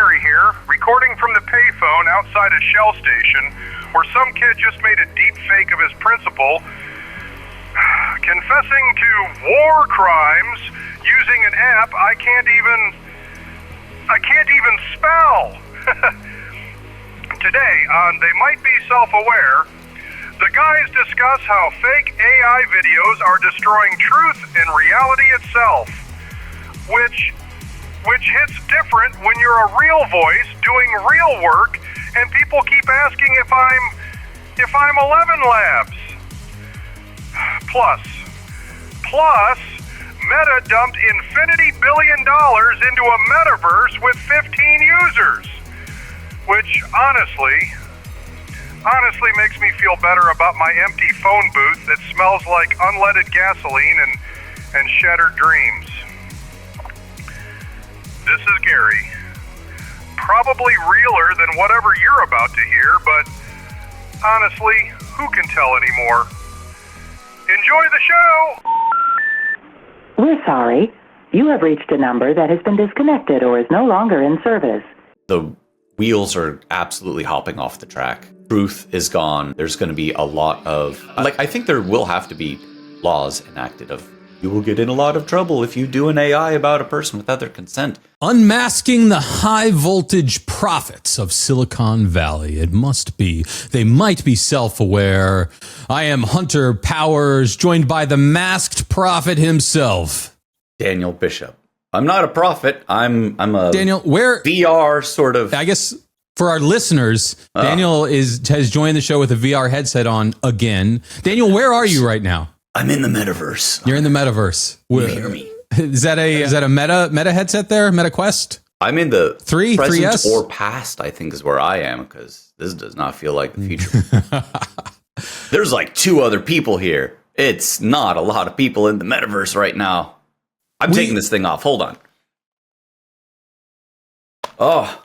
Gary here, recording from the payphone outside a Shell station where some kid just made a deep fake of his principal, confessing to war crimes using an app I can't even spell. Today on They Might Be Self-Aware, the guys discuss how fake AI videos are destroying truth and reality itself, which hits different when you're a real voice doing real work and people keep asking if I'm 11 Labs. Plus, Meta dumped infinity $1 billion into a metaverse with 15 users, which honestly makes me feel better about my empty phone booth that smells like unleaded gasoline and shattered dreams. This is Gary. Probably realer than whatever you're about to hear, but honestly, who can tell anymore? Enjoy the show! We're sorry. You have reached a number that has been disconnected or is no longer in service. The wheels are absolutely hopping off the track. Truth is gone. There's going to be a lot of... I think there will have to be laws enacted of you will get in a lot of trouble if you do an AI about a person without their consent. Unmasking the high voltage prophets of Silicon Valley. It must be. They might be self-aware. I am Hunter Powers, joined by the masked prophet himself, Daniel Bishop. I'm not a prophet. I'm a Daniel, where VR sort of. I guess for our listeners, Daniel has joined the show with a VR headset on again. Daniel, where are you right now? I'm in the metaverse. You're in the metaverse. You hear me? Is that a meta headset there? Meta Quest? I'm in the 3S or past, I think is where I am, because this does not feel like the future. There's like 2 other people here. It's not a lot of people in the metaverse right now. I'm taking this thing off. Hold on. Oh,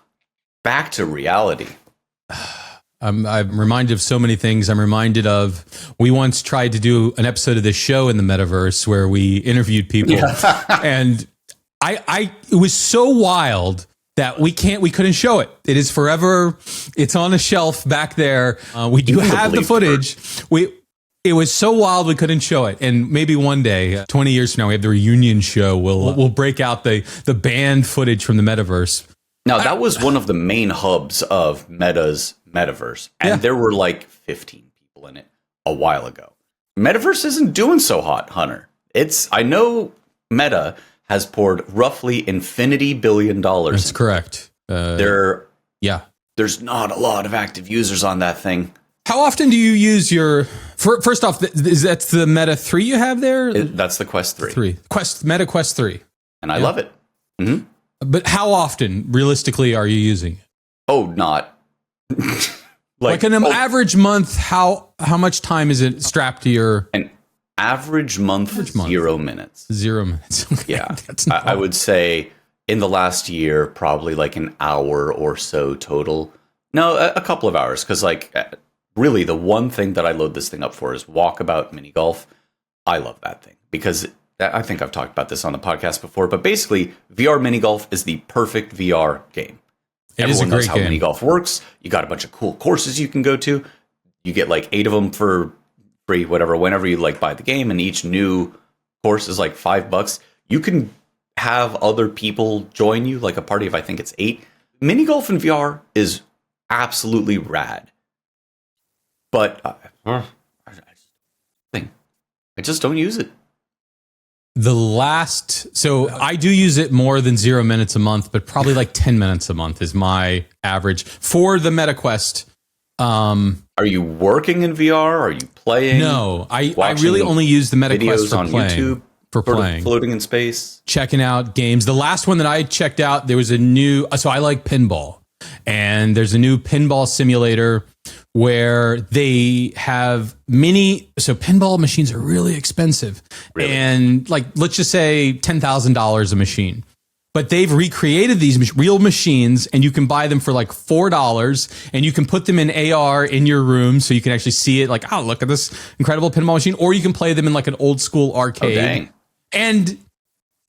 back to reality. I'm reminded of so many things. I'm reminded of, we once tried to do an episode of this show in the metaverse where we interviewed people, and it was so wild that we couldn't show it. It is forever. It's on a shelf back there. We do have the footage. It was so wild we couldn't show it. And maybe one day, 20 years from now, we have the reunion show. We'll break out the banned footage from the metaverse. Now, that was one of the main hubs of Meta's metaverse, and there were like 15 people in it a while ago. Metaverse isn't doing so hot, Hunter. I know Meta has poured roughly infinity $1 billion. That's correct. There's not a lot of active users on that thing. How often do you use your... First off, is that the Meta 3 you have there? That's the Quest 3. Meta Quest 3. And I love it. Mm-hmm. But how often, realistically, are you using it? Oh, not... like in an average month, how much time is it strapped to your... An average month, 0 minutes. 0 minutes. Okay. Yeah. I would say in the last year, probably like an hour or so total. No, a couple of hours. Because really the one thing that I load this thing up for is Walkabout Mini Golf. I love that thing because I think I've talked about this on the podcast before, but basically VR Mini Golf is the perfect VR game. Everyone knows how mini golf works. You got a bunch of cool courses you can go to. You get like 8 of them for free, whenever you buy the game, and each new course is like $5. You can have other people join you, like a party of I think it's 8. Mini golf in VR is absolutely rad. But I just don't use it. So I do use it more than 0 minutes a month, but probably like 10 minutes a month is my average for the MetaQuest. Are you working in VR? Are you playing? No, I really only use the MetaQuest for on playing. YouTube, for playing. Floating in space. Checking out games. The last one that I checked out, there was a new, so I like pinball. And there's a new pinball simulator where they have so pinball machines are really expensive. Really? And let's just say $10,000 a machine. But they've recreated these real machines, and you can buy them for like $4, and you can put them in AR in your room so you can actually see it oh, look at this incredible pinball machine. Or you can play them in like an old school arcade. Oh, dang. And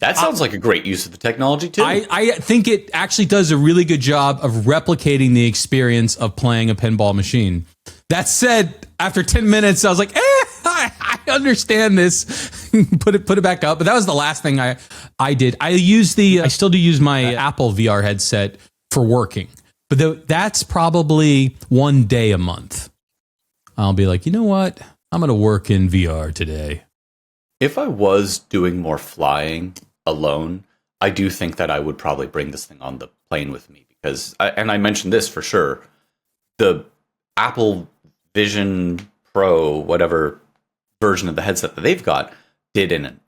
That sounds like a great use of the technology, too. I think it actually does a really good job of replicating the experience of playing a pinball machine. That said, after 10 minutes, I was like, I understand this. put it back up. But that was the last thing I did. I still do use my Apple VR headset for working. But that's probably one day a month. I'll be like, you know what? I'm going to work in VR today. If I was doing more flying alone, I do think that I would probably bring this thing on the plane with me because, and I mentioned this for sure, the Apple Vision Pro, whatever version of the headset that they've got, did an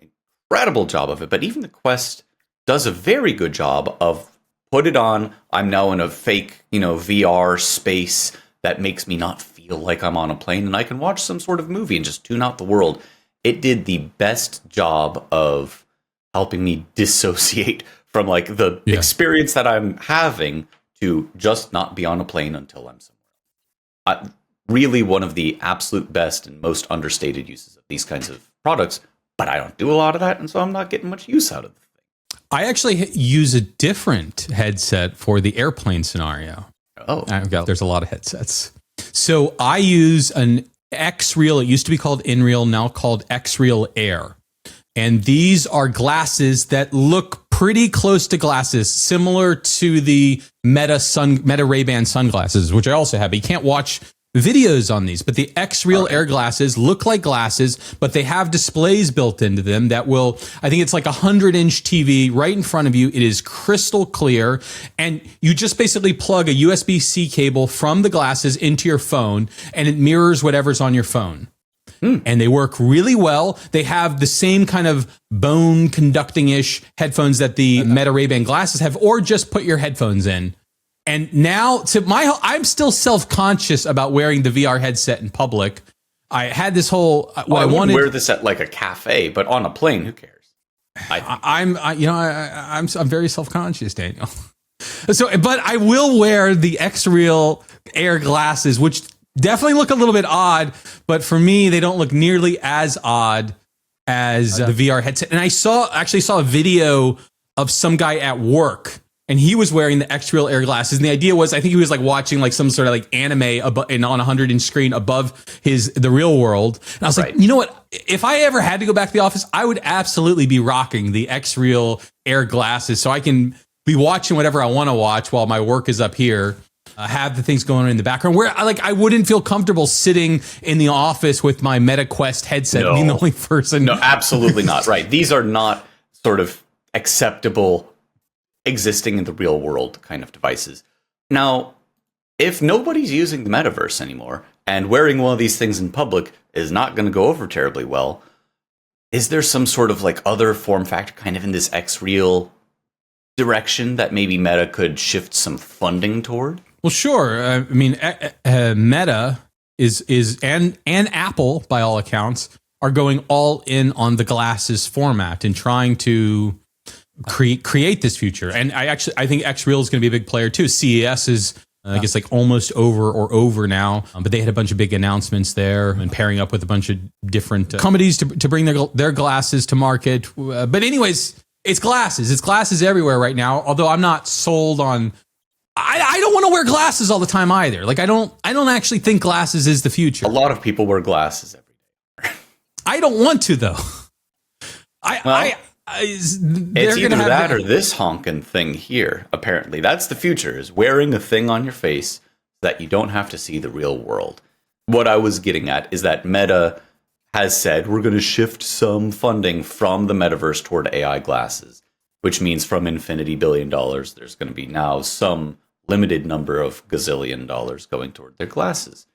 incredible job of it. But even the Quest does a very good job of put it on. I'm now in a fake, VR space that makes me not feel like I'm on a plane, and I can watch some sort of movie and just tune out the world. It did the best job of helping me dissociate from like the experience that I'm having to just not be on a plane until I'm somewhere. Really one of the absolute best and most understated uses of these kinds of products, but I don't do a lot of that, and so I'm not getting much use out of it. I actually use a different headset for the airplane scenario. Oh. There's a lot of headsets. So I use an X-Real. It used to be called InReal, now called X-Real Air. And these are glasses that look pretty close to glasses, similar to the Meta Ray-Ban sunglasses, which I also have. But you can't watch videos on these, but the X-Real Air glasses look like glasses, but they have displays built into them that will, I think it's like 100-inch TV right in front of you. It is crystal clear, and you just basically plug a USB-C cable from the glasses into your phone, and it mirrors whatever's on your phone. And they work really well. They have the same kind of bone conducting-ish headphones that the Meta Ray-Ban glasses have, or just put your headphones in. And now, I'm still self-conscious about wearing the VR headset in public. I had this whole. I wouldn't wear this at like a cafe, but on a plane, who cares? I'm very self-conscious, Daniel. But I will wear the X-Real Air glasses, which definitely look a little bit odd. But for me, they don't look nearly as odd as the VR headset. And I actually saw a video of some guy at work. And he was wearing the X-Real Air glasses. And the idea was, I think he was like watching like some sort of like anime and on a 100-inch screen above the real world. And I was like, you know what? If I ever had to go back to the office, I would absolutely be rocking the X-Real Air glasses so I can be watching whatever I want to watch while my work is up here. Have the things going on in the background where I wouldn't feel comfortable sitting in the office with my Meta Quest headset being the only person. No, absolutely not. Right. These are not sort of acceptable existing in the real world kind of devices. Now, if nobody's using the metaverse anymore and wearing one of these things in public is not going to go over terribly well, is there some sort of like other form factor kind of in this X-Real direction that maybe Meta could shift some funding toward? Well, sure. I mean, Meta is and Apple, by all accounts, are going all in on the glasses format and trying to create this future. And I think X-Real is going to be a big player too. CES is I guess like almost over now, but they had a bunch of big announcements there and pairing up with a bunch of different companies to bring their glasses to market. But anyways, it's glasses everywhere right now. Although I'm not sold on. I don't want to wear glasses all the time either. Like I don't actually think glasses is the future. A lot of people wear glasses every day. I don't want to though. It's either that or this honking thing here, apparently. That's the future, is wearing a thing on your face that you don't have to see the real world. What I was getting at is that Meta has said we're going to shift some funding from the metaverse toward AI glasses, which means from infinity $billion, there's going to be now some limited number of gazillion dollars going toward their glasses.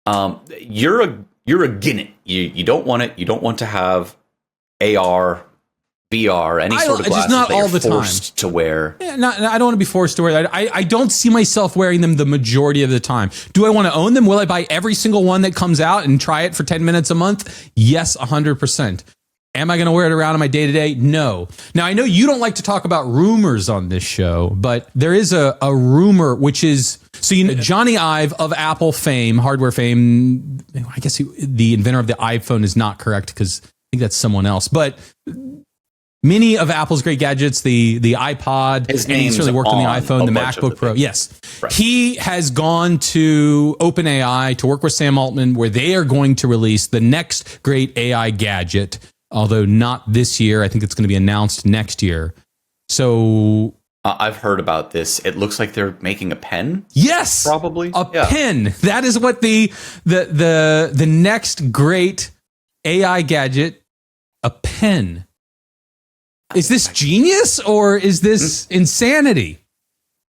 You're against it. You don't want it. You don't want to have AR, VR, any sort of glasses just not that all you're the forced to wear. Yeah, I don't want to be forced to wear that. I don't see myself wearing them the majority of the time. Do I want to own them? Will I buy every single one that comes out and try it for 10 minutes a month? Yes, 100%. Am I going to wear it around in my day-to-day? No. Now, I know you don't like to talk about rumors on this show, but there is a rumor, which is... So, Johnny Ive of Apple fame, hardware fame, I guess the inventor of the iPhone is not correct because I think that's someone else. But many of Apple's great gadgets, the iPod, His and he name's certainly worked on the on iPhone, a the bunch of MacBook the Pro. things. Yes. Right. He has gone to OpenAI to work with Sam Altman, where they are going to release the next great AI gadget, although not this year. I think it's going to be announced next year. So I've heard about this. It looks like they're making a pen. yes, Probably. a Yeah. pen. That is what the next great AI gadget, a pen. Is this genius or is this insanity?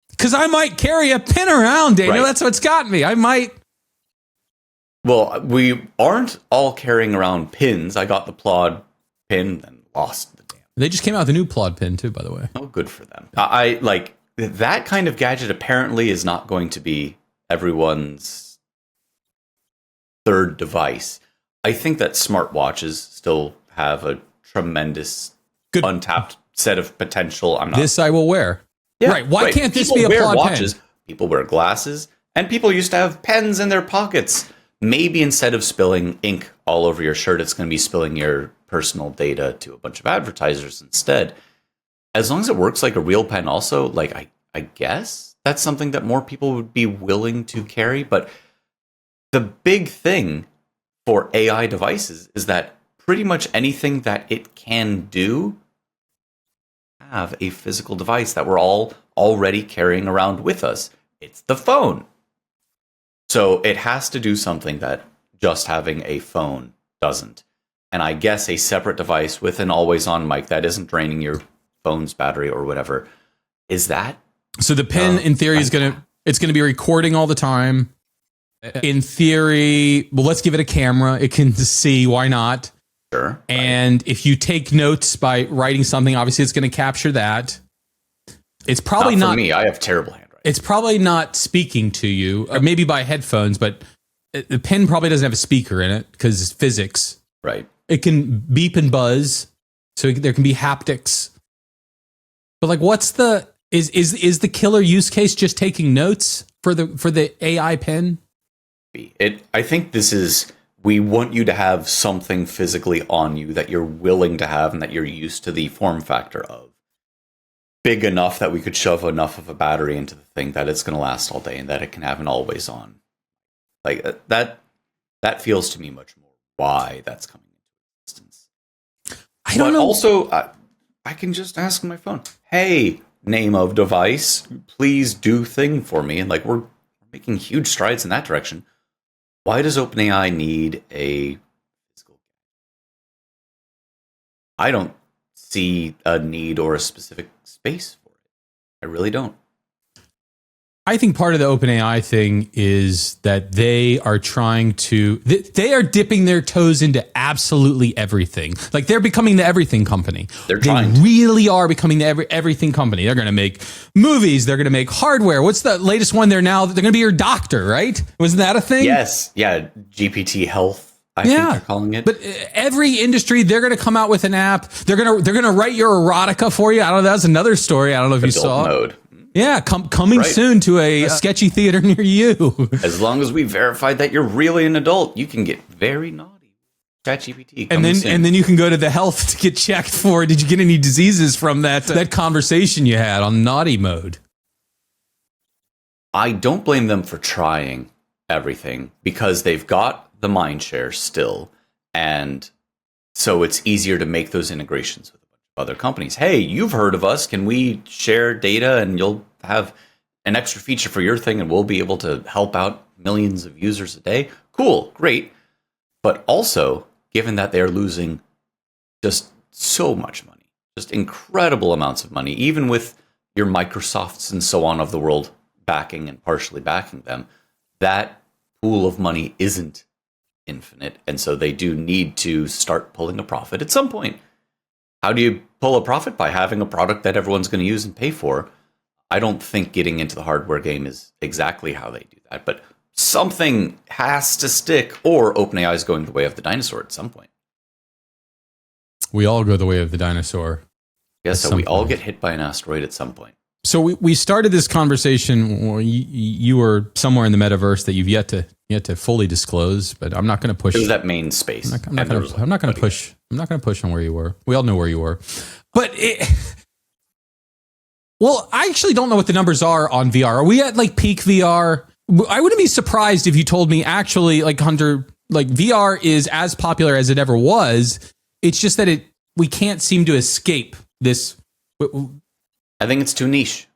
Because I might carry a pen around, Daniel. Right. That's what's got me. I might. Well, we aren't all carrying around pins. I got the Plod pin and lost the damn. They just came out with a new Plod pen too, by the way. Oh, good for them. I like that kind of gadget. Apparently, is not going to be everyone's third device. I think that smartwatches still have a tremendous, Good. untapped set of potential. I'm not. This I will wear. Yeah, right. Why can't this People be a wear Plod watches, pen? People wear glasses, and people used to have pens in their pockets. Maybe instead of spilling ink all over your shirt, it's going to be spilling your personal data to a bunch of advertisers instead. As long as it works like a real pen also, like I guess that's something that more people would be willing to carry. But the big thing for AI devices is that pretty much anything that it can do have a physical device that we're all already carrying around with us. It's the phone. So it has to do something that just having a phone doesn't. And I guess a separate device with an always-on mic that isn't draining your phone's battery or whatever, is that? So the pen, in theory, is it's gonna be recording all the time. In theory, well, let's give it a camera. It can see. Why not? Sure. And if you take notes by writing something, obviously it's going to capture that. It's probably not for not me. I have terrible handwriting. It's probably not speaking to you, or maybe by headphones, but the pen probably doesn't have a speaker in it because it's physics. Right. It can beep and buzz, so there can be haptics. But like, what's the is the killer use case just taking notes for the AI pen? I think this is, we want you to have something physically on you that you're willing to have and that you're used to the form factor of. Big enough that we could shove enough of a battery into the thing that it's going to last all day and that it can have an always on. Like that feels to me much more why that's coming into existence. I don't know. Also, I can just ask my phone, hey, name of device, please do thing for me. And like, we're making huge strides in that direction. Why does OpenAI need a physical? I don't see a need or a specific space for it. I really don't. I think part of the OpenAI thing is that they are trying to, they are dipping their toes into absolutely everything. Like they're becoming the everything company. They're trying. They really are becoming the everything company. They're going to make movies. They're going to make hardware. What's the latest one there now? They're going to be your doctor, right? Wasn't that a thing? Yes. Yeah. GPT Health, I think they're calling it. But every industry, they're going to come out with an app. They're going to write your erotica for you. I don't know. That's another story. I don't know if you saw. Mode. Yeah, coming Right. soon to a sketchy theater near you. As long as we verified that you're really an adult, you can get very naughty. ChatGPT, And then you can go to the health to get checked for, did you get any diseases from that conversation you had on naughty mode? I don't blame them for trying everything because they've got the mind share still, and so it's easier to make those integrations with other companies. Hey, you've heard of us. Can we share data and you'll have an extra feature for your thing and we'll be able to help out millions of users a day? Cool, great. But also, given that they're losing just so much money, just incredible amounts of money, even with your Microsofts and so on of the world backing and partially backing them, that pool of money isn't infinite. And so they do need to start pulling a profit at some point. How do you pull a profit? By having a product that everyone's going to use and pay for. I don't think getting into the hardware game is exactly how they do that, but something has to stick, or OpenAI is going the way of the dinosaur at some point. We all go the way of the dinosaur. Yeah, so we all get hit by an asteroid at some point. So we started this conversation. You were somewhere in the metaverse that you've yet to fully disclose, but I'm not going to push. It was that main space. I'm not going to push on where you were. We all know where you were. But well, I actually don't know what the numbers are on VR. Are we at like peak VR? I wouldn't be surprised if you told me actually, like Hunter, like VR is as popular as it ever was. It's just that we can't seem to escape this. I think it's too niche.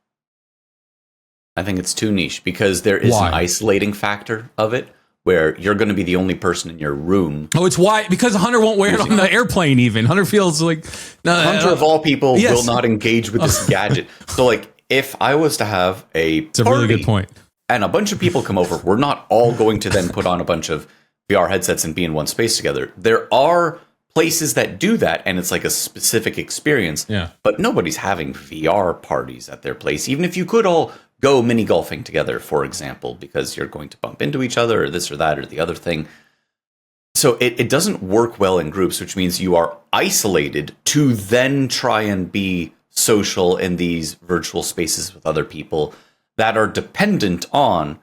Because there is an isolating factor of it where you're going to be the only person in your room. Oh, it's why? Because Hunter won't wear it on the airplane even. Hunter feels like... Hunter, of all people, will not engage with this gadget. So, like, if I was to have It's a really good point. And a bunch of people come over, we're not all going to then put on a bunch of VR headsets and be in one space together. There are places that do that, and it's like a specific experience. Yeah. But nobody's having VR parties at their place, even if you could all go mini golfing together, for example, because you're going to bump into each other or this or that or the other thing. So it doesn't work well in groups, which means you are isolated to then try and be social in these virtual spaces with other people that are dependent on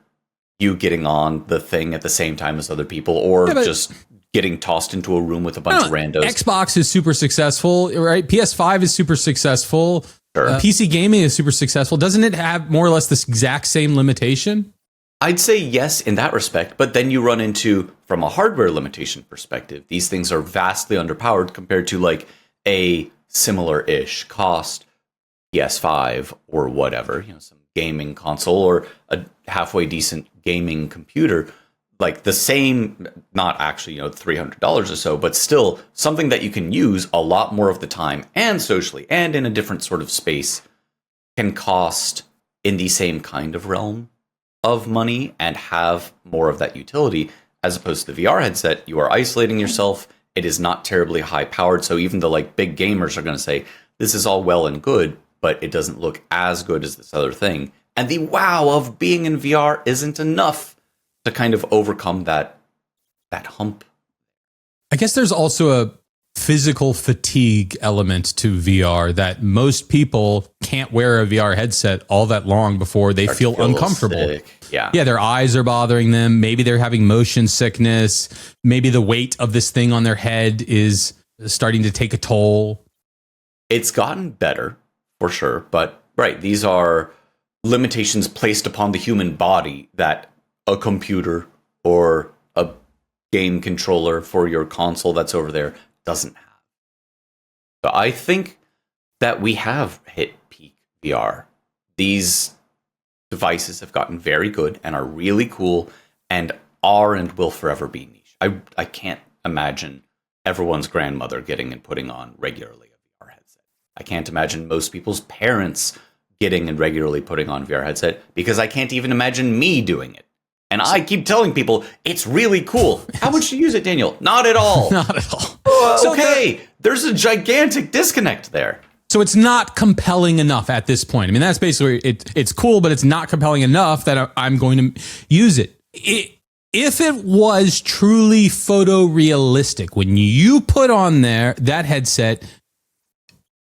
you getting on the thing at the same time as other people, or just getting tossed into a room with a bunch of randos. Xbox is super successful, right? PS5 is super successful. Sure. PC gaming is super successful. Doesn't it have more or less this exact same limitation? I'd say yes in that respect, but then you run into, from a hardware limitation perspective, these things are vastly underpowered compared to like a similar-ish cost PS5 or whatever, some gaming console or a halfway decent gaming computer. Like the same, not actually, $300 or so, but still something that you can use a lot more of the time and socially and in a different sort of space can cost in the same kind of realm of money and have more of that utility, as opposed to the VR headset. You are isolating yourself. It is not terribly high powered. So even the like big gamers are going to say, this is all well and good, but it doesn't look as good as this other thing. And the wow of being in VR isn't enough to kind of overcome that hump. I guess there's also a physical fatigue element to VR that most people can't wear a VR headset all that long before they feel uncomfortable. Sick. Yeah, their eyes are bothering them. Maybe they're having motion sickness. Maybe the weight of this thing on their head is starting to take a toll. It's gotten better, for sure. But, right, these are limitations placed upon the human body that a computer or a game controller for your console that's over there doesn't have. But I think that we have hit peak VR. These devices have gotten very good and are really cool and are and will forever be niche. I can't imagine everyone's grandmother getting and putting on regularly a VR headset. I can't imagine most people's parents getting and regularly putting on VR headset, because I can't even imagine me doing it. And I keep telling people, it's really cool. How much do you use it, Daniel? Not at all. Not at all. Okay, there's a gigantic disconnect there. So it's not compelling enough at this point. I mean, that's basically it's cool, but it's not compelling enough that I'm going to use it. If it was truly photorealistic, when you put on there that headset,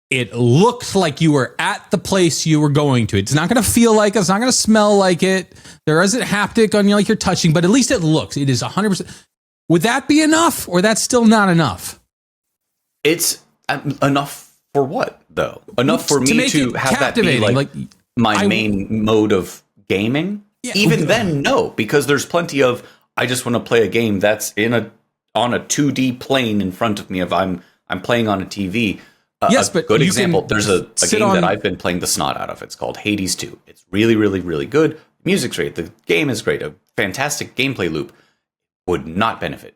it looked like you were at the place you were going to. It's not going to feel like it. It's not going to smell like it. There isn't haptic on you like you're touching, but at least it looks. It is 100%. Would that be enough, or that's still not enough? It's enough for what, though? Enough for me to have that be like my main mode of gaming? Yeah, even then, no, because there's plenty of, I just want to play a game that's on a 2D plane in front of me if I'm playing on a TV. Yes, but good example. There's a game that I've been playing the snot out of. It's called Hades 2. It's really, really, really good. The music's great. The game is great. A fantastic gameplay loop. Would not benefit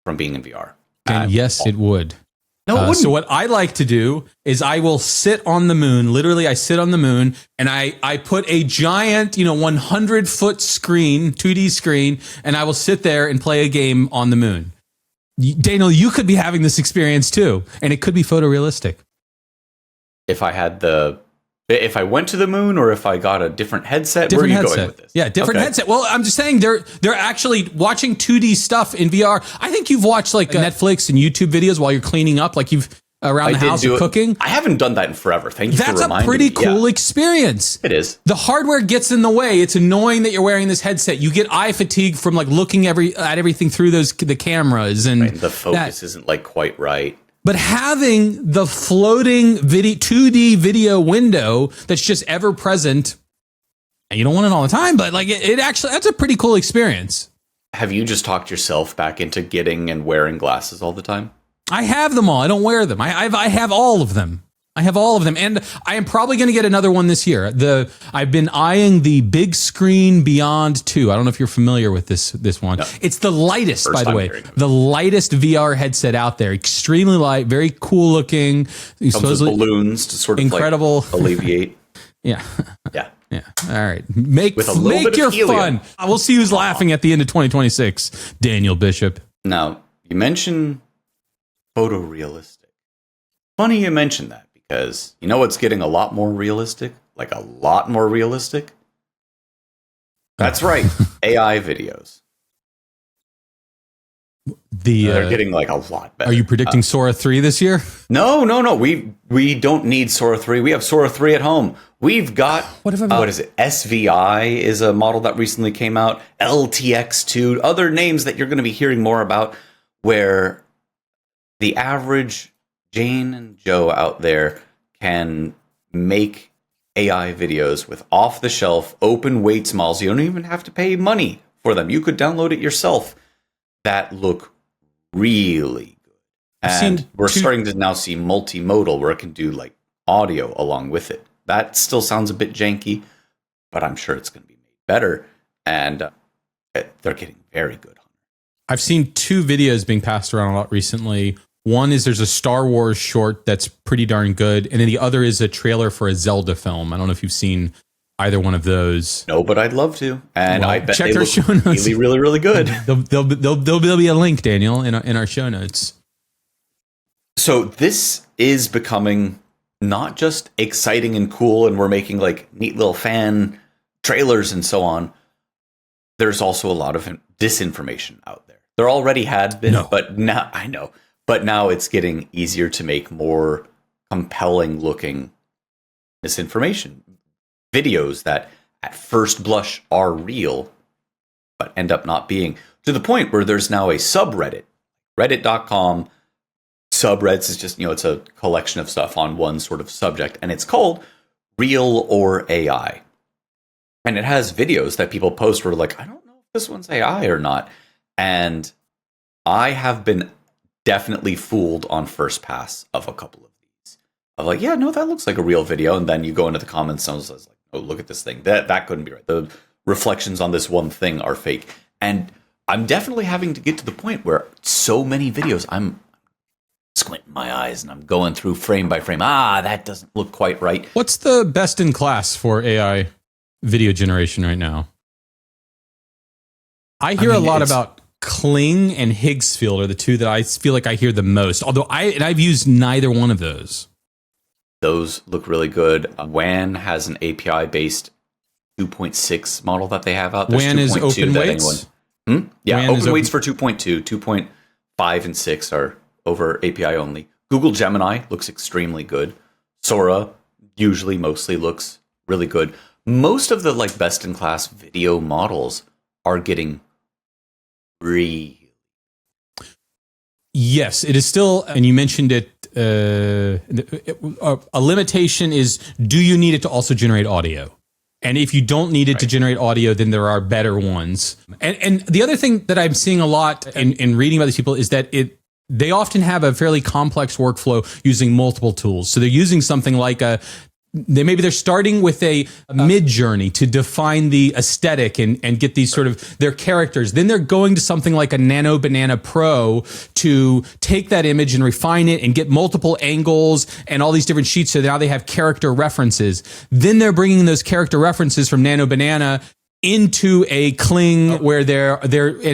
from being in VR. And yes, it would. No, it wouldn't. So what I like to do is I will sit on the moon. Literally, I sit on the moon and I put a giant, 100-foot screen, 2D screen, and I will sit there and play a game on the moon. Daniel, you could be having this experience too, and it could be photorealistic. If I went to the moon, or if I got a different headset, where are you going with this? Yeah, different headset. Well, I'm just saying they're actually watching 2D stuff in VR. I think you've watched like Netflix and YouTube videos while you're cleaning up, like you've around the house or cooking. I haven't done that in forever. Thank you for reminding me. That's a pretty cool experience. It is. The hardware gets in the way. It's annoying that you're wearing this headset. You get eye fatigue from like looking at everything through the cameras, and the focus isn't like quite right. But having the floating 2D video window that's just ever present, and you don't want it all the time, but like it actually, that's a pretty cool experience. Have you just talked yourself back into getting and wearing glasses all the time? I have them all. I don't wear them. I have all of them. I have all of them, and I am probably going to get another one this year. I've been eyeing the Big Screen Beyond 2. I don't know if you're familiar with this one. No. It's the lightest, by the way, the lightest VR headset out there. Extremely light, very cool looking. Comes with balloons to sort of incredible like alleviate. Yeah. Yeah. Yeah. All right. Make bit your of helium. fun. We'll see who's laughing at the end of 2026. Daniel Bishop. Now, you mentioned photorealistic. Funny you mentioned that. Because you know what's getting a lot more realistic? Like a lot more realistic? That's right. AI videos. They're getting like a lot better. Are you predicting Sora 3 this year? No. We don't need Sora 3. We have Sora 3 at home. We've got, what is it? SVI is a model that recently came out. LTX2, other names that you're going to be hearing more about, where the average Jane and Joe out there can make AI videos with off-the-shelf open weights models. You don't even have to pay money for them. You could download it yourself. That look really good. And we're starting to now see multimodal where it can do like audio along with it. That still sounds a bit janky, but I'm sure it's going to be made better. And they're getting very good. I've seen 2 videos being passed around a lot recently. One is there's a Star Wars short that's pretty darn good, and then the other is a trailer for a Zelda film. I don't know if you've seen either one of those. No, but I'd love to. And I bet check they our look show notes. really, really, really good. There'll be a link, Daniel, in our show notes. So this is becoming not just exciting and cool, and we're making like neat little fan trailers and so on. There's also a lot of disinformation out there. There already had been, but now I know. But now it's getting easier to make more compelling looking misinformation videos that at first blush are real, but end up not being, to the point where there's now a subreddit, reddit.com. Subreddits is just, it's a collection of stuff on one sort of subject, and it's called Real or AI. And it has videos that people post where like, I don't know if this one's AI or not. And I have been definitely fooled on first pass of a couple of these. I'm like, yeah, no, that looks like a real video. And then you go into the comments and someone says like, oh, look at this thing. That couldn't be right. The reflections on this one thing are fake. And I'm definitely having to get to the point where so many videos, I'm squinting my eyes and I'm going through frame by frame. That doesn't look quite right. What's the best in class for AI video generation right now? I hear a lot about Kling and Higgsfield are the 2 that I feel like I hear the most. Although I've used neither one of those. Those look really good. WAN has an API-based 2.6 model that they have out there. WAN is open weights? Yeah, WAN open weights for 2.2. 2.5 and 6 are over API only. Google Gemini looks extremely good. Sora usually mostly looks really good. Most of the like best-in-class video models are getting Yes, it is still, and you mentioned it, a limitation is, do you need it to also generate audio? And if you don't need it to generate audio, then there are better ones. And the other thing that I'm seeing a lot in reading about these people is that they often have a fairly complex workflow using multiple tools. So they're using something like maybe they're starting with a mid journey to define the aesthetic and get these sort of their characters. Then they're going to something like a Nano Banana Pro to take that image and refine it and get multiple angles and all these different sheets. So now they have character references. Then they're bringing those character references from Nano Banana into a Kling where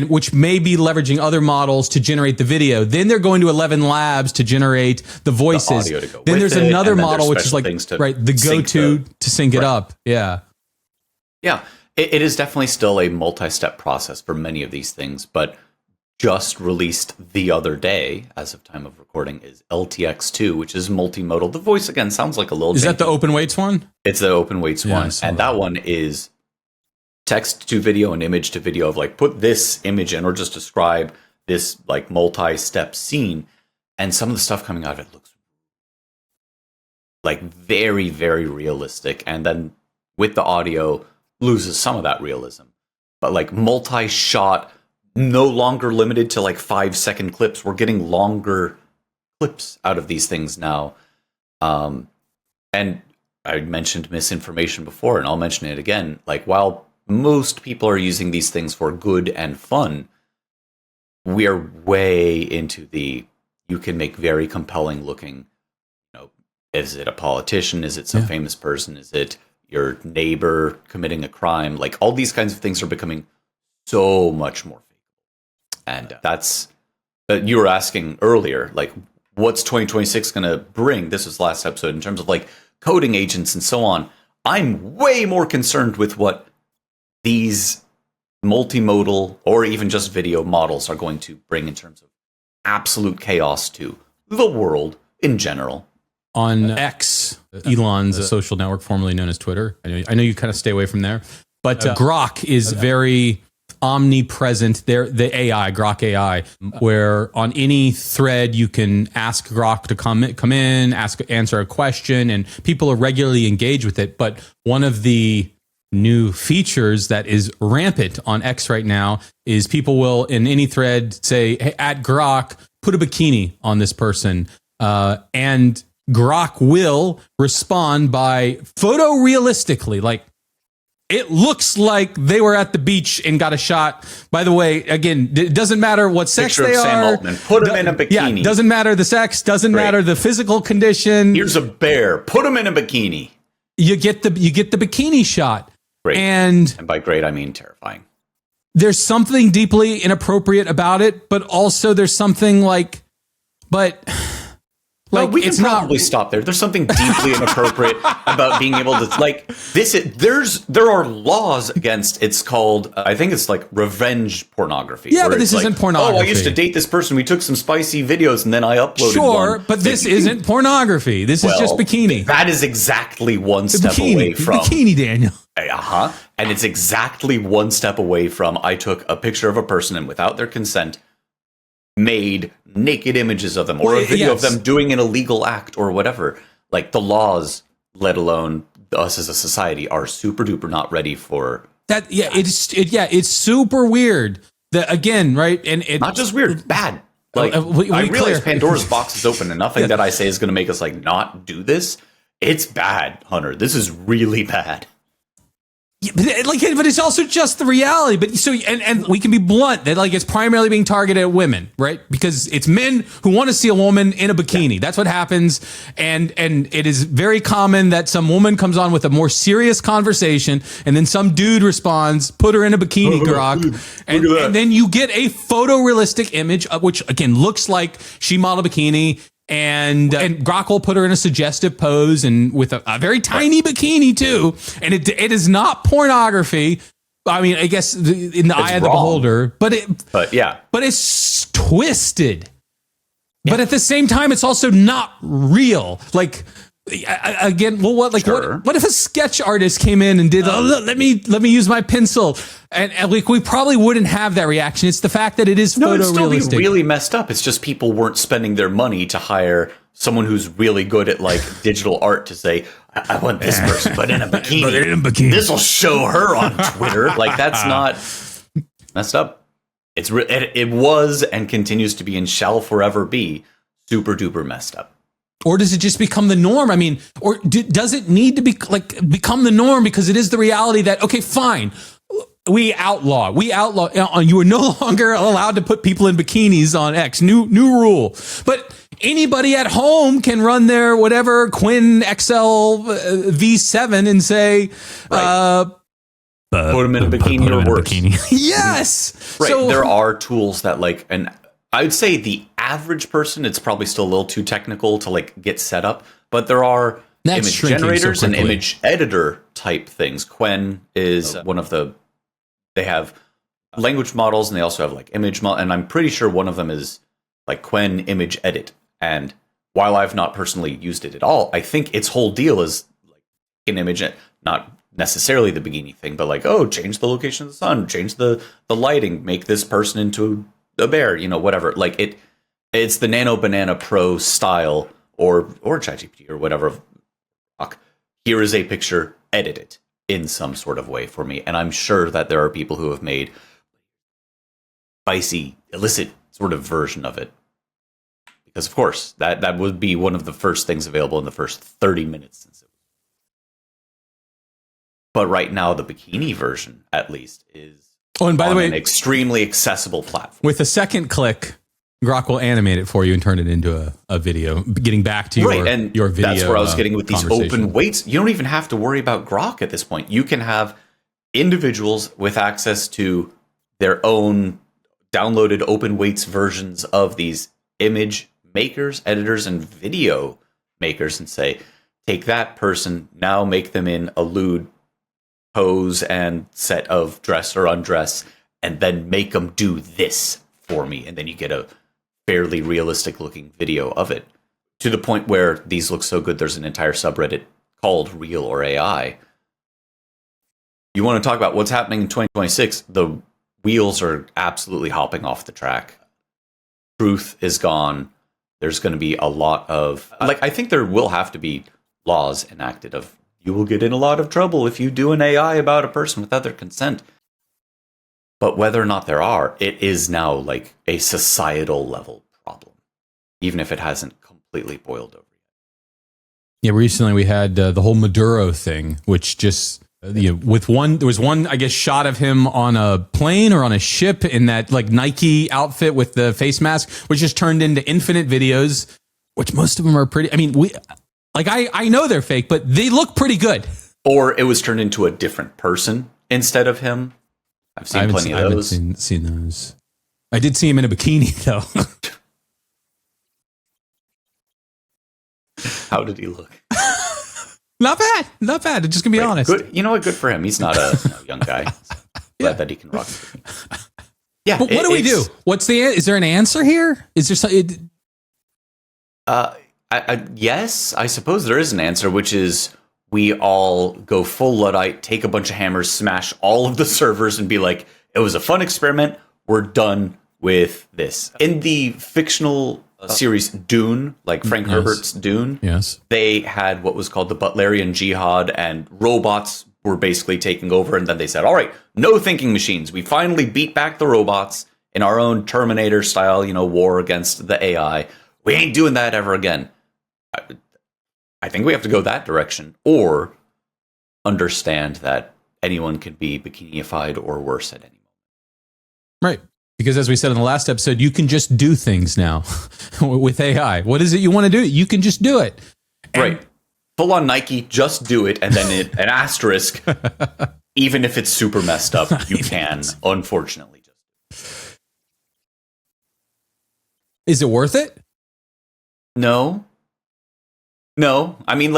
which may be leveraging other models to generate the video. Then they're going to 11 Labs to generate the voices. Then there's another model which is like the go-to to sync it up. Yeah. Yeah. It is definitely still a multi-step process for many of these things, but just released the other day, as of time of recording, is LTX2, which is multimodal. The voice again sounds like a little. Is that the open weights one? It's the open weights one, and that one is text to video and image to video of like put this image in or just describe this like multi-step scene, And some of the stuff coming out of it looks like very, very realistic. And then with the audio, loses some of that realism. But like multi-shot, no longer limited to like 5-second clips. We're getting longer clips out of these things now. And I mentioned misinformation before, and I'll mention it again. Like, while most people are using these things for good and fun, we are way into you can make very compelling looking, is it a politician? Is it some famous person? Is it your neighbor committing a crime? Like, all these kinds of things are becoming so much more fake. And that's, you were asking earlier, like, what's 2026 going to bring? This was last episode in terms of like coding agents and so on. I'm way more concerned with what these multimodal or even just video models are going to bring in terms of absolute chaos to the world in general. On X, Elon's social network formerly known as Twitter. I know you kind of stay away from there, but Grok is very omnipresent. The AI, Grok AI, where on any thread you can ask Grok to come in, answer a question, and people are regularly engaged with it. But one of the new features that is rampant on X right now is people will, in any thread, say, hey, at Grok, put a bikini on this person, and Grok will respond by photorealistically, like, it looks like they were at the beach and got a shot. By the way, again, it doesn't matter what sex Picture they of Sam are. Altman. Put him in a bikini. Yeah, doesn't matter the sex, doesn't matter the physical condition. Here's a bear. Put him in a bikini. You get the bikini shot. Great. And by great, I mean terrifying. There's something deeply inappropriate about it, but also there's something like we can probably stop there. There's something deeply inappropriate about being able to there are laws against, it's called, I think it's like revenge pornography. Yeah, but this isn't pornography. Oh, I used to date this person. We took some spicy videos and then I uploaded one. Sure, but this isn't pornography. This is just bikini. That is exactly one step away from bikini, Daniel. And it's exactly one step away from, I took a picture of a person and without their consent made naked images of them, or a video of them doing an illegal act or whatever. Like, the laws, let alone us as a society, are super duper not ready for that. It's super weird. Again, right? And it's not just weird, bad. Like, I realize Pandora's box is open, and nothing that I say is going to make us like not do this. It's bad, Hunter. This is really bad. Yeah, but it's also just the reality. But so, and we can be blunt that like it's primarily being targeted at women, right? Because it's men who want to see a woman in a bikini. Yeah. That's what happens. And it is very common that some woman comes on with a more serious conversation, and then some dude responds, "Put her in a bikini, Grok," and then you get a photorealistic image, which again looks like she modeled a bikini. And Grok will put her in a suggestive pose and with a very tiny bikini too. And it is not pornography. I mean, I guess in the eye of the beholder, but it's twisted. Yeah. But at the same time, it's also not real. Like, again, well, what if a sketch artist came in and did, let me use my pencil, and we probably wouldn't have that reaction. It's the fact that it is photorealistic. It'd still be really messed up. It's just people weren't spending their money to hire someone who's really good at like digital art to say, I want this person, but in a bikini. This will show her on Twitter. Like, that's not messed up. It was and continues to be and shall forever be super duper messed up. Or does it just become the norm? I mean, or does it need to become the norm because it is the reality that, okay, fine, we outlaw, you are no longer allowed to put people in bikinis on X, new rule. But anybody at home can run their whatever Quinn XL V7 and say, put them in a bikini or worse. Yes. Right. So, there are tools that I would say the average person, it's probably still a little too technical to like get set up, but there are image generators and image editor type things. Qwen is one of they have language models and they also have like image and I'm pretty sure one of them is like Qwen Image Edit. And while I've not personally used it at all, I think its whole deal is like an image, not necessarily the bikini thing, but like, change the location of the sun, change the lighting, make this person into a bear, whatever. Like It's the Nano Banana Pro style or ChatGPT or whatever. Here is a picture, edit it in some sort of way for me. And I'm sure that there are people who have made spicy, illicit sort of version of it. Because, of course, that would be one of the first things available in the first 30 minutes. Since it was. But right now, the Bikini version, at least, is and by the way, an extremely accessible platform. With a second click, Grok will animate it for you and turn it into a video. Getting back to your video. That's where I was getting with these open weights. You don't even have to worry about Grok at this point. You can have individuals with access to their own downloaded open weights versions of these image makers, editors, and video makers, and say, take that person, now make them in a lewd pose and set of dress or undress, and then make them do this for me. And then you get a fairly realistic looking video of it, to the point where these look so good there's an entire subreddit called Real or AI. You want to talk about what's happening in 2026? The wheels are absolutely hopping off the track. Truth is gone. There's going to be a lot of, I think there will have to be laws enacted of, you will get in a lot of trouble if you do an AI about a person without their consent. But whether or not there are, it is now like a societal level problem, even if it hasn't completely boiled over yet. Yeah, recently we had the whole Maduro thing, which just there was one, I guess, shot of him on a plane or on a ship in that like Nike outfit with the face mask, which just turned into infinite videos, which most of them are pretty. I mean, I know they're fake, but they look pretty good. Or it was turned into a different person instead of him. I've seen plenty of those. I haven't seen those. I did see him in a bikini, though. How did he look? Not bad. I'm just gonna be honest. Good. You know what? Good for him. He's not a young guy. Glad that he can rock. Yeah. But what do we do? Is there an answer here? Is there something? Yes, I suppose there is an answer, which is we all go full Luddite, take a bunch of hammers, smash all of the servers, and be like, it was a fun experiment. We're done with this. In the fictional series Dune, like Frank Herbert's Dune, they had what was called the Butlerian Jihad, and robots were basically taking over. And then they said, all right, no thinking machines. We finally beat back the robots in our own Terminator style, war against the AI. We ain't doing that ever again. I think we have to go that direction, or understand that anyone can be bikinified or worse at any moment. Right. Because as we said in the last episode, you can just do things now with AI. What is it you want to do? You can just do it. Right. Full on Nike, just do it. And then an asterisk, even if it's super messed up, you can, unfortunately. Is it worth it? No. I mean,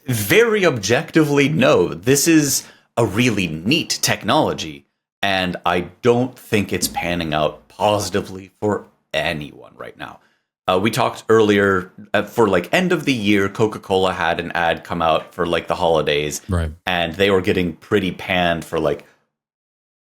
very objectively, no. This is a really neat technology, and I don't think it's panning out positively for anyone right now. We talked earlier for end of the year, Coca-Cola had an ad come out for the holidays, right? And they were getting pretty panned for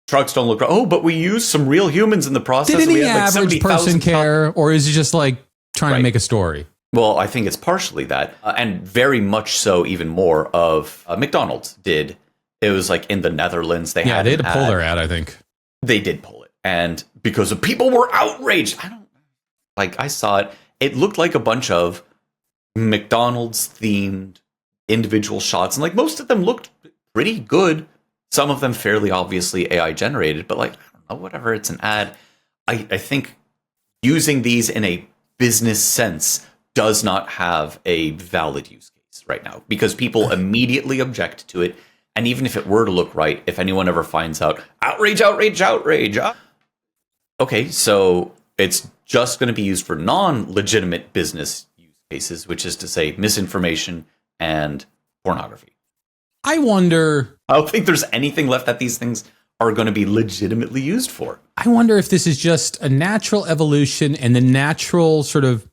trucks don't look right. Oh, but we used some real humans in the process. Did any average person care, or is it just trying to make a story? Well, I think it's partially that, and very much so, even more of McDonald's did. It was in the Netherlands. They had to pull their ad. I think they did pull it, and because of people were outraged. I saw it. It looked like a bunch of McDonald's themed individual shots, and most of them looked pretty good. Some of them fairly obviously AI generated, but I don't know, whatever. It's an ad. I think using these in a business sense does not have a valid use case right now, because people immediately object to it. And even if it were to look right, if anyone ever finds out, outrage. Okay, so it's just going to be used for non-legitimate business use cases, which is to say misinformation and pornography. I don't think there's anything left that these things are going to be legitimately used for. I wonder if this is just a natural evolution and the natural sort of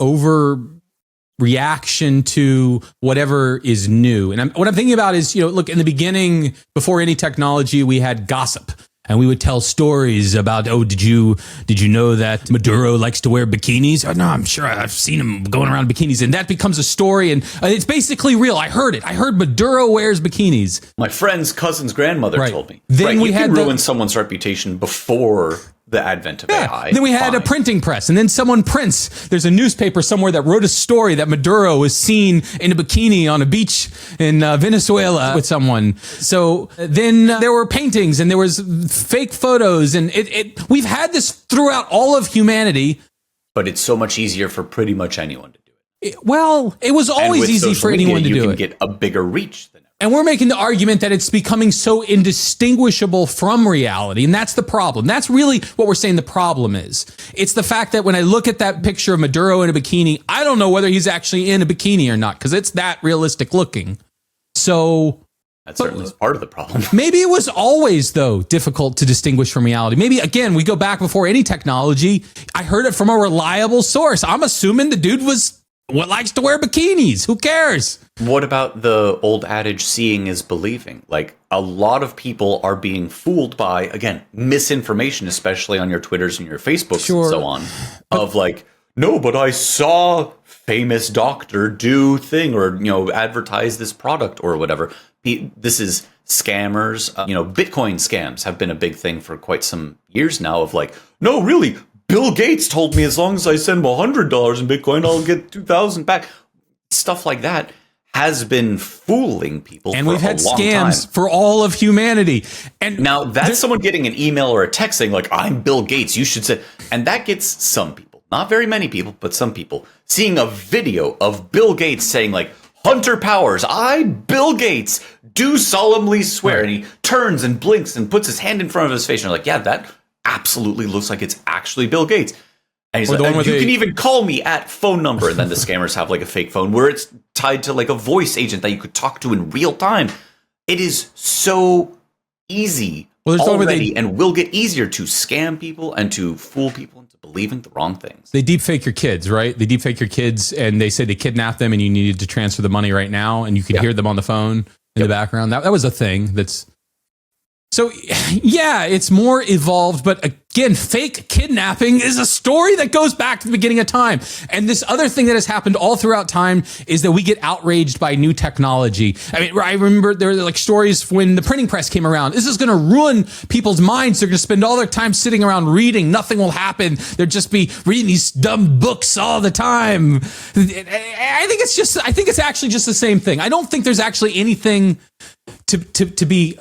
overreaction to whatever is new. And what I'm thinking about is, look, in the beginning, before any technology, we had gossip. and we would tell stories about, oh, did you know that Maduro likes to wear bikinis? Oh, no, I'm sure I've seen him going around bikinis, and that becomes a story, and it's basically real. I heard it. I heard Maduro wears bikinis. My friend's cousin's grandmother told me. Then we you had can ruin someone's reputation before the advent of AI. Then we had a printing press, and then someone prints. There's a newspaper somewhere that wrote a story that Maduro was seen in a bikini on a beach in Venezuela with someone. So then there were paintings, and there was fake photos, and we've had this throughout all of humanity. But it's so much easier for pretty much anyone to do it. Well, it was always easy for anyone to do it. You can get a bigger reach than ever. And we're making the argument that it's becoming so indistinguishable from reality. And that's the problem. That's really what we're saying the problem is. It's the fact that when I look at that picture of Maduro in a bikini, I don't know whether he's actually in a bikini or not, because it's that realistic looking. So that certainly is part of the problem. Maybe it was always, though, difficult to distinguish from reality. Maybe, again, we go back before any technology. I heard it from a reliable source. I'm assuming the dude likes to wear bikinis. Who cares? What about the old adage, seeing is believing? Like, a lot of people are being fooled by, again, misinformation, especially on your Twitters and your Facebooks and so on, of like, no, but I saw famous doctor do thing or, advertise this product or whatever. This is scammers. Bitcoin scams have been a big thing for quite some years now of like, no, really, Bill Gates told me as long as I send $100 in Bitcoin, I'll get 2,000 back. Stuff like that has been fooling people and for we've had a long scams time. For all of humanity. And now that's someone getting an email or a text saying like, I'm Bill Gates, you should say, and that gets some people, not very many people, but some people seeing a video of Bill Gates saying like, Hunter Powers, I, Bill Gates, do solemnly swear. Right. And he turns and blinks and puts his hand in front of his face. And you're like, yeah, that absolutely looks like it's actually Bill Gates. And he's like, you can even call me at phone number. And then the scammers have like a fake phone where it's tied to like a voice agent that you could talk to in real time. It is so easy already and will get easier to scam people and to fool people into believing the wrong things. They deepfake your kids, right? They deepfake your kids and they say they kidnapped them and you needed to transfer the money right now. And you could hear them on the phone in the background. That was a thing that's... So, yeah, it's more evolved, but again, fake kidnapping is a story that goes back to the beginning of time. And this other thing that has happened all throughout time is that we get outraged by new technology. I mean, I remember there were like stories when the printing press came around. This is going to ruin people's minds. They're going to spend all their time sitting around reading. Nothing will happen. They'll just be reading these dumb books all the time. I think it's actually just the same thing. I don't think there's actually anything to be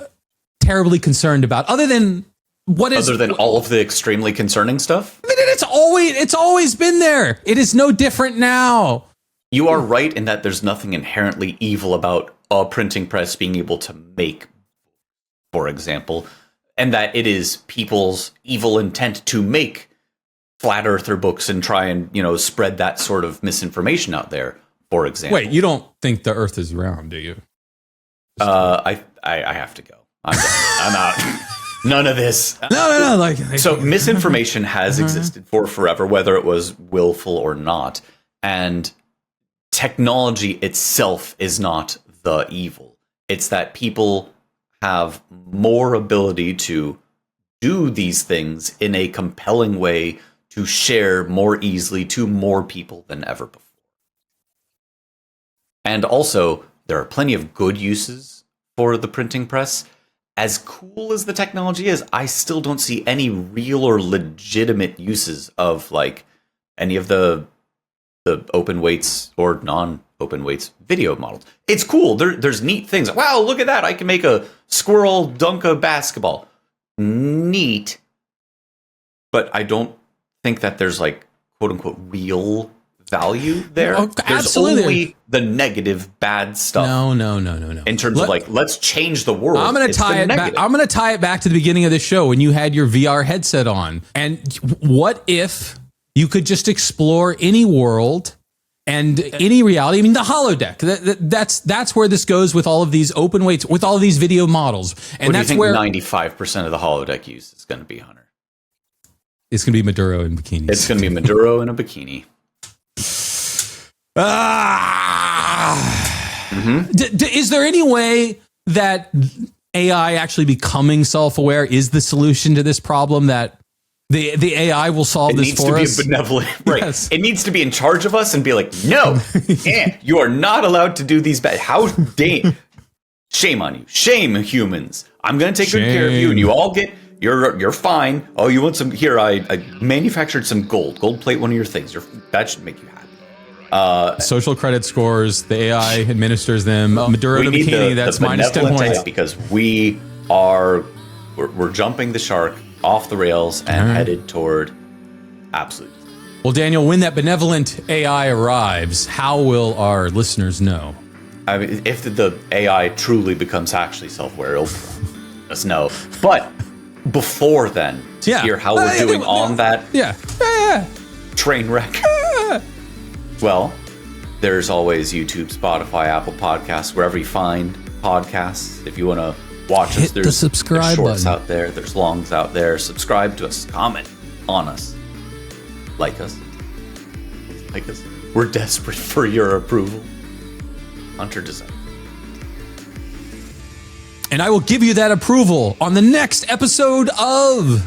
terribly concerned about other than all of the extremely concerning stuff. I mean, it's always been there. It is no different now. You are right in that there's nothing inherently evil about a printing press being able to make, for example, and that it is people's evil intent to make flat earther books and try and spread that sort of misinformation out there, for example. Wait, you don't think the earth is round, do you? I have to go. I'm out. None of this. No. So misinformation has existed for forever, whether it was willful or not. And technology itself is not the evil. It's that people have more ability to do these things in a compelling way to share more easily to more people than ever before. And also, there are plenty of good uses for the printing press. As cool as the technology is, I still don't see any real or legitimate uses of like any of the open weights or non-open weights video models. It's cool. There's neat things. Wow, look at that. I can make a squirrel dunk a basketball. Neat. But I don't think that there's like quote unquote real value there. Oh, there's absolutely. only the negative bad stuff. No. In terms of like, let's change the world. I'm going to tie it back. I'm going to tie it back to the beginning of the show when you had your VR headset on. And what if you could just explore any world and any reality? I mean, the holodeck. That's where this goes with all of these open weights, with all of these video models. And what do you that's think 95% of the holodeck use is going to be, Hunter? It's going to be Maduro in bikinis. It's going to be Maduro in a bikini. Is there any way that AI actually becoming self-aware is the solution to this problem, that the AI will solve this for us? It needs to be benevolent. Right. Yes. It needs to be in charge of us and be like, no, you are not allowed to do these bad. How dare. Shame on you. Shame, humans. I'm going to take good care of you, and you all get, you're fine. Oh, you want some, here, I manufactured some gold plate one of your things. That should make you happy. Social credit scores, the AI administers them. Maduro to Bikini, that's minus 10 points. Because we're jumping the shark off the rails and headed toward absolute. Well, Daniel, when that benevolent AI arrives, how will our listeners know? I mean, if the AI truly becomes actually self-aware, it'll let us know. But before then, to hear how we're doing on that train wreck. Well, there's always YouTube, Spotify, Apple Podcasts, wherever you find podcasts. If you want to watch us, there's the subscribe shorts button out there. There's longs out there. Subscribe to us. Comment on us. Like us. Like us. We're desperate for your approval. Hunter Design. And I will give you that approval on the next episode of